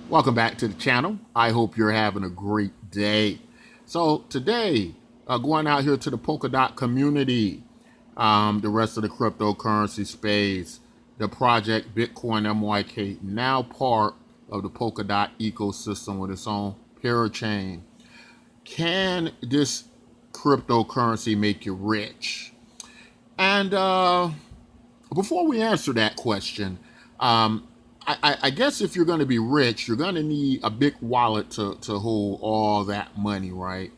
Welcome back to the channel. I hope you're having a great day. So today, going out here to the Polkadot community, the rest of the cryptocurrency space, the project Bitcoin MYK, now part of the Polkadot ecosystem with its own parachain. Can this cryptocurrency make you rich? And before we answer that question, I guess if you're going to be rich, you're going to need a big wallet to hold all that money, right?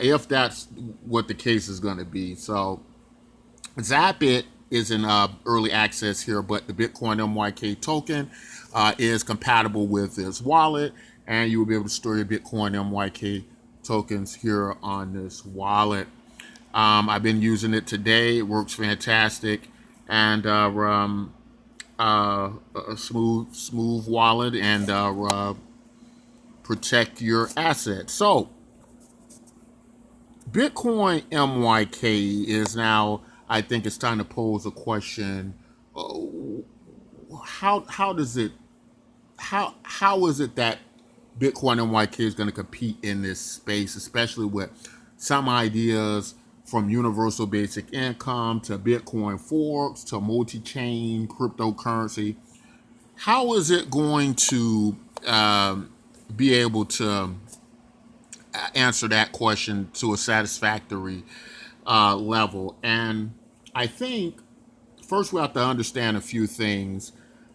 If that's what the case is going to be. So Zapit is in early access here, but the Bitcoin MYK token is compatible with this wallet, and you will be able to store your Bitcoin MYK tokens here on this wallet. I've been using it today. It works fantastic, and a smooth wallet, and protect your assets. So Bitcoin MYK is now, I think it's time to pose a question. How does it how is it that Bitcoin MYK is going to compete in this space, especially with some ideas from universal basic income to Bitcoin forks to multi-chain cryptocurrency? How is it going to be able to answer that question to a satisfactory level? And I think first we have to understand a few things.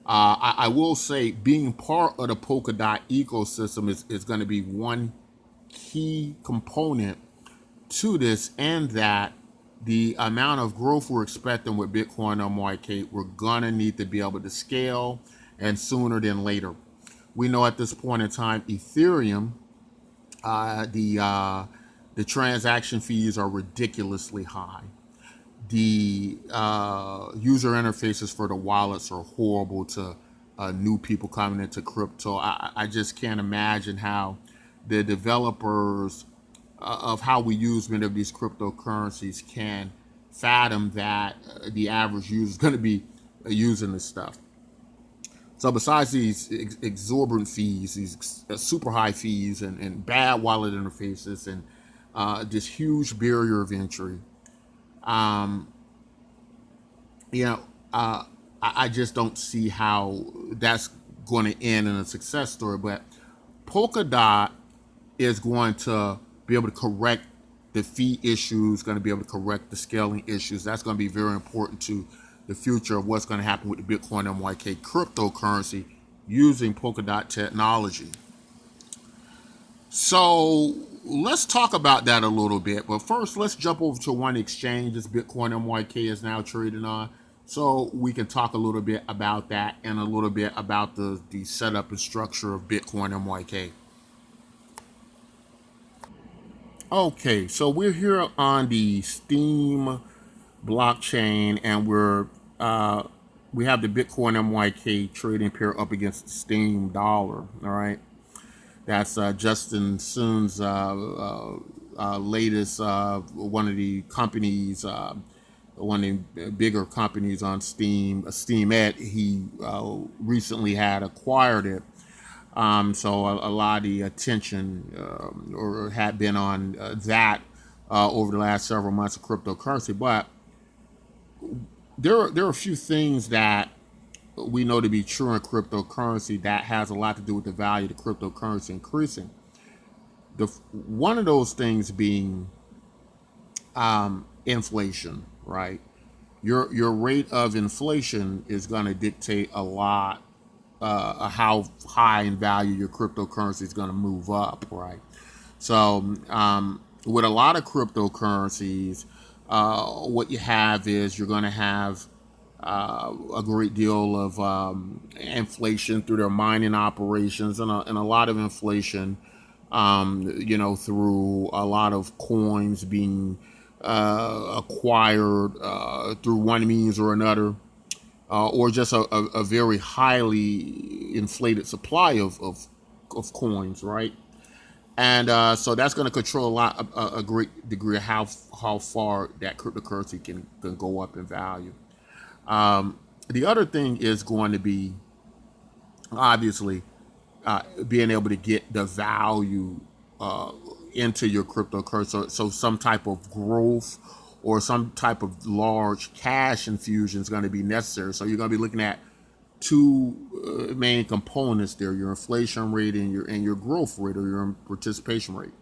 I will say being part of the Polkadot ecosystem is going to be one key component to this, and that the amount of growth we're expecting with Bitcoin MYK, we're going to need to be able to scale, and sooner than later. We know at this point in time, Ethereum, the transaction fees are ridiculously high. The user interfaces for the wallets are horrible to new people coming into crypto. I just can't imagine how the developers of how we use many of these cryptocurrencies can fathom that the average user is going to be using this stuff. So besides these exorbitant fees, these super high fees, and bad wallet interfaces, and this huge barrier of entry, um, you know, I just don't see how that's going to end in a success story. But Polkadot is going to be able to correct the fee issues, going to be able to correct the scaling issues. That's going to be very important to the future of what's going to happen with the Bitcoin MYK cryptocurrency using Polkadot technology. So let's talk about that a little bit. But first, let's jump over to one exchange this Bitcoin MYK is now trading on, so we can talk a little bit about that and a little bit about the setup and structure of Bitcoin MYK. Okay, so we're here on the Steam blockchain, and we have the Bitcoin MYK trading pair up against the Steam dollar. All right, that's Justin Sun's latest one of the companies, one of the bigger companies on Steam, Steemit. He recently had acquired it. So a lot of the attention or had been on that over the last several months of cryptocurrency. But there are a few things that we know to be true in cryptocurrency that has a lot to do with the value of the cryptocurrency increasing. One of those things being inflation, right? Your rate of inflation is going to dictate a lot how high in value your cryptocurrency is going to move up, right? So with a lot of cryptocurrencies, what you have is you're going to have a great deal of inflation through their mining operations, and a lot of inflation, through a lot of coins being acquired through one means or another, or just a very highly inflated supply of coins, right? And so that's going to control a great degree of how far that cryptocurrency can go up in value. The other thing is going to be, obviously, being able to get the value uh, into your cryptocurrency. So some type of growth or some type of large cash infusion is going to be necessary. So you're going to be looking at two main components there: your inflation rate and your growth rate or your participation rate.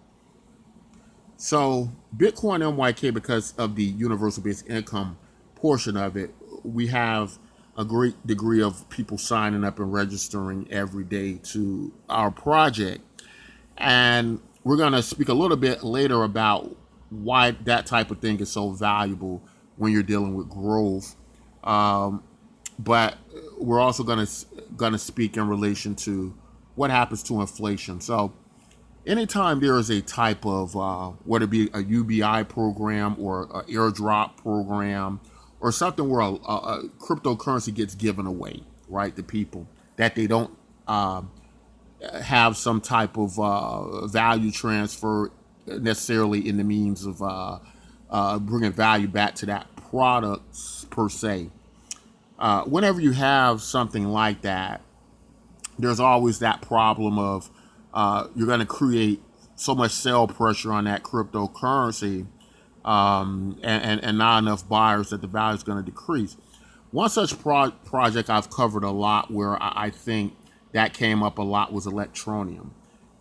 So Bitcoin MYK, because of the universal basic income portion of it, we have a great degree of people signing up and registering every day to our project. And we're going to speak a little bit later about why that type of thing is so valuable when you're dealing with growth. But we're also going to speak in relation to what happens to inflation. So anytime there is a type of whether it be a UBI program or an airdrop program or something where a cryptocurrency gets given away, right, to people that they don't have some type of value transfer necessarily in the means of bringing value back to that product per se. Whenever you have something like that, there's always that problem of you're going to create so much sell pressure on that cryptocurrency and not enough buyers that the value is going to decrease. One such project I've covered a lot where I think that came up a lot was Electronium.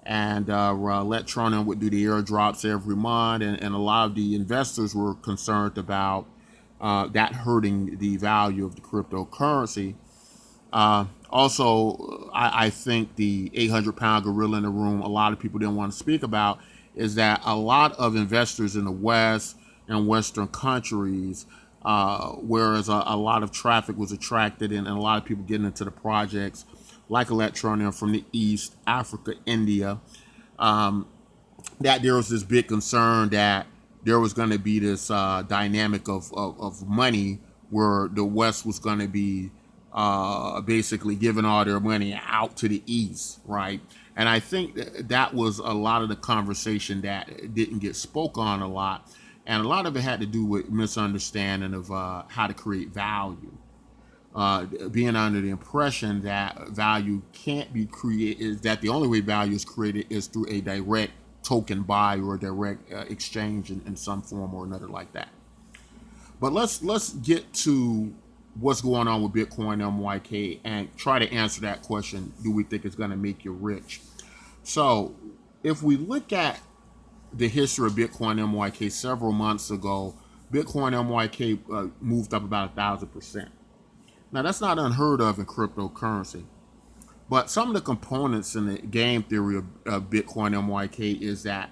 And Electronium would do the airdrops every month, and a lot of the investors were concerned about that hurting the value of the cryptocurrency. Also, I think the 800-pound gorilla in the room, a lot of people didn't want to speak about, is that a lot of investors in the West and Western countries, whereas a lot of traffic was attracted and a lot of people getting into the projects like Electronium from the East, Africa, India, that there was this big concern that there was going to be this dynamic of money where the West was going to be basically giving all their money out to the East, right? And I think that was a lot of the conversation that didn't get spoke on a lot. And a lot of it had to do with misunderstanding of how to create value. Being under the impression that value can't be created, is that the only way value is created is through a direct token buy or a direct exchange in some form or another like that. But let's get to what's going on with Bitcoin MYK and try to answer that question: do we think it's going to make you rich? So if we look at the history of Bitcoin MYK several months ago, Bitcoin MYK moved up about 1,000%. Now that's not unheard of in cryptocurrency, but some of the components in the game theory of Bitcoin MYK is that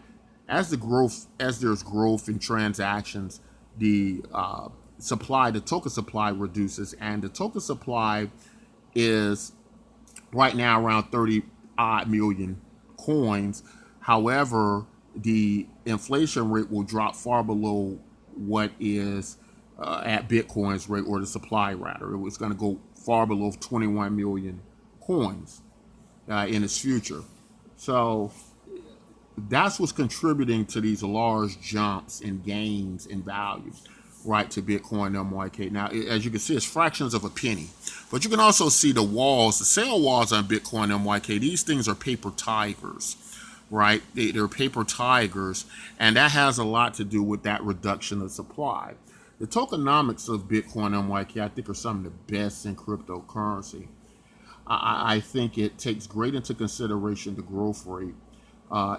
as there's growth in transactions, the the token supply reduces, and the token supply is right now around 30 odd million coins. However, the inflation rate will drop far below what is at Bitcoin's rate, or the supply rather. It was going to go far below 21 million coins in its future. So that's what's contributing to these large jumps in gains in value, right, to Bitcoin MYK. Now, as you can see, it's fractions of a penny. But you can also see the walls, the sell walls on Bitcoin MYK. These things are paper tigers, right? They're paper tigers, and that has a lot to do with that reduction of supply. The tokenomics of Bitcoin MYK, I think, are some of the best in cryptocurrency. I think it takes great into consideration the growth rate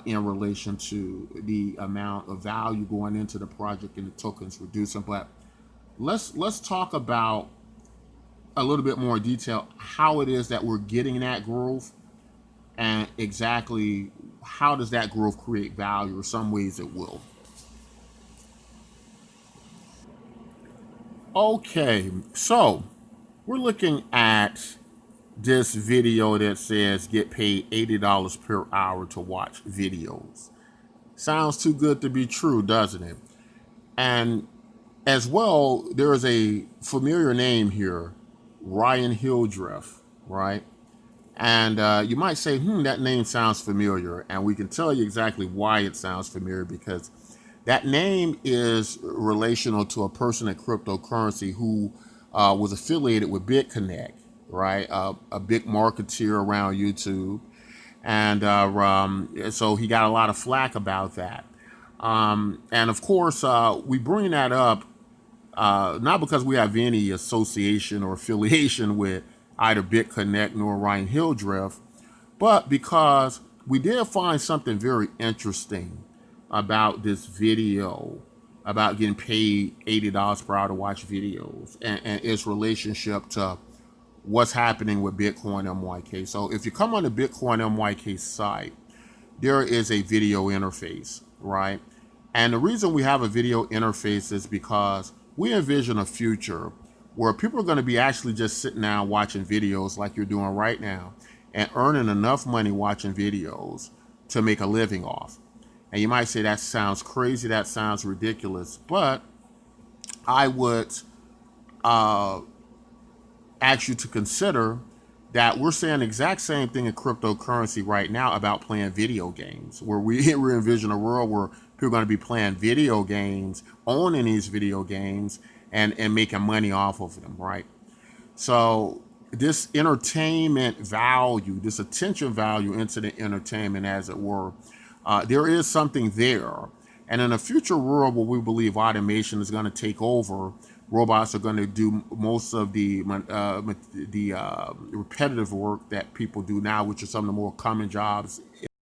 in relation to the amount of value going into the project and the tokens reducing. But let's talk about a little bit more detail how it is that we're getting that growth and exactly how does that growth create value, or some ways it will. Okay, so we're looking at this video that says get paid $80 per hour to watch videos. Sounds too good to be true, doesn't it? And as well, there is a familiar name here, Ryan Hildreth, right? And you might say, that name sounds familiar. And we can tell you exactly why it sounds familiar, because that name is relational to a person in cryptocurrency who was affiliated with Btcmyk, right? A big marketeer around YouTube. And so he got a lot of flack about that. And of course, we bring that up not because we have any association or affiliation with either Btcmyk nor Ryan Hildreth, but because we did find something very interesting about this video about getting paid $80 per hour to watch videos, and its relationship to what's happening with Bitcoin MYK. So if you come on the Bitcoin MYK site, there is a video interface, right? And the reason we have a video interface is because we envision a future where people are going to be actually just sitting down watching videos like you're doing right now and earning enough money watching videos to make a living off. And you might say that sounds crazy, that sounds ridiculous, but I would ask you to consider that we're saying the exact same thing in cryptocurrency right now about playing video games, where we envision a world where people are going to be playing video games, owning these video games, and making money off of them, right? So this entertainment value, this attention value into the entertainment, as it were, there is something there. And in a future world where we believe automation is going to take over, robots are going to do most of the repetitive work that people do now, which are some of the more common jobs